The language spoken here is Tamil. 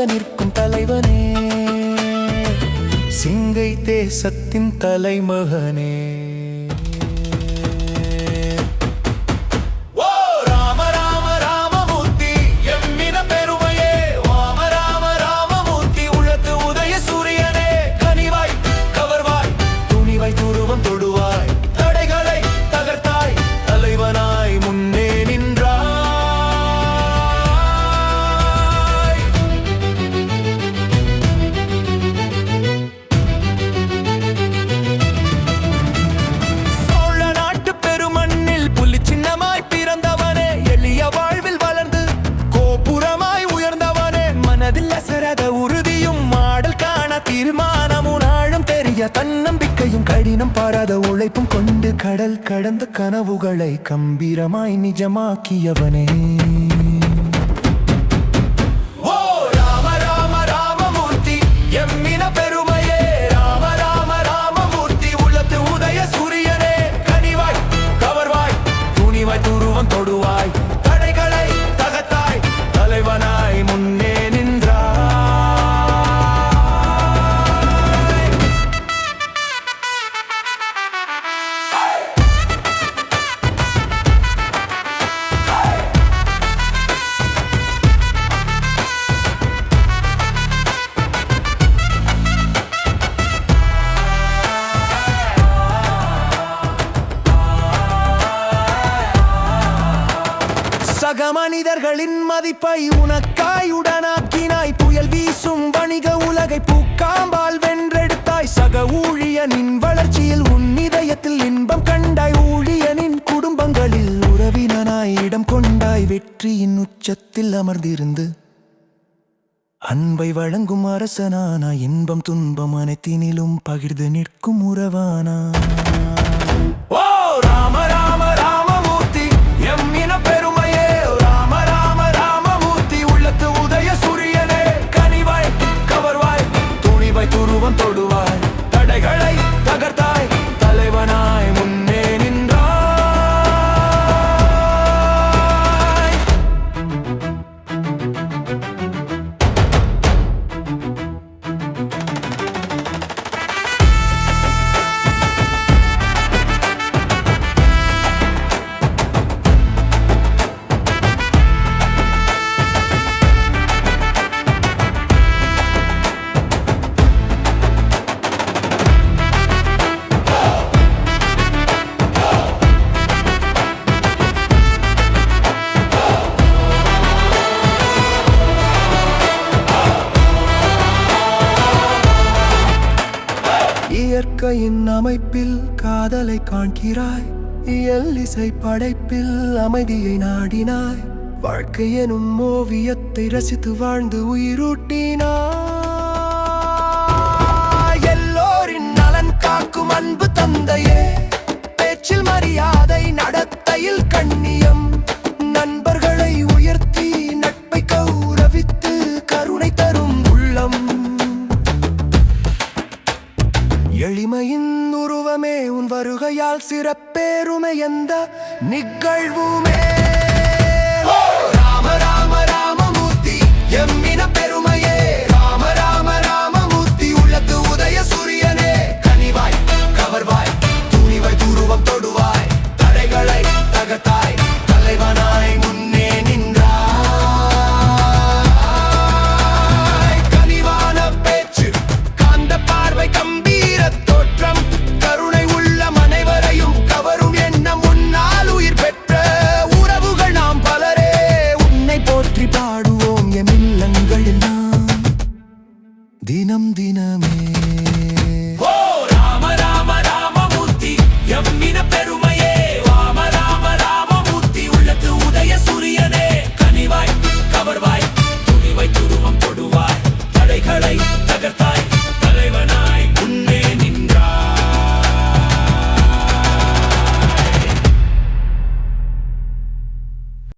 நிற்கும் தலைவனே, சிங்கை தேசத்தின் தலைமகனே. தன்னம்பிக்கையும் கடினம் பாராத உழைப்பும் கொண்டு கடல் கடந்த கனவுகளை கம்பீரமாய் நிஜமாக்கியவனே. சக மனிதர்களின் மதிப்பை உனக்காய் உடனாக்கினாய். புயல் வீசும் வணிக உலகை பூக்காம்பால் வென்றெடுத்தாய். சக ஊழியனின் வளர்ச்சியில் உன் இதயத்தில் இன்பம் கண்டாய். ஊழியனின் குடும்பங்களில் உறவினனாய் இடம் கொண்டாய். வெற்றியின் உச்சத்தில் அமர்ந்திருந்து அன்பை வழங்கும் அரசனானா. இன்பம் துன்பம் அனைத்தினிலும் பகிர்ந்து நிற்கும் உறவானா. இயற்கையின் அமைப்பில் காதலை காண்கிறாய். இயல் இசை படைப்பில் அமைதியை நாடினாய். வாழ்க்கை எனும் ஓவியத்தை ரசித்து வாழ்ந்து உயிரூட்டினாய். எல்லோரின் நலன் காக்கும் அன்பு தந்தையே, பேச்சில் மரியாதை நடத்தையில் கண்ணியம். நண்பர்களை உயர்த்தி நட்பை கௌரவித்து கருணை தரும் உள்ளம். எளிமையின் உருவமே, உன் வருகையால் சிறப்பேறுமை எந்த நிகழ்வுமே.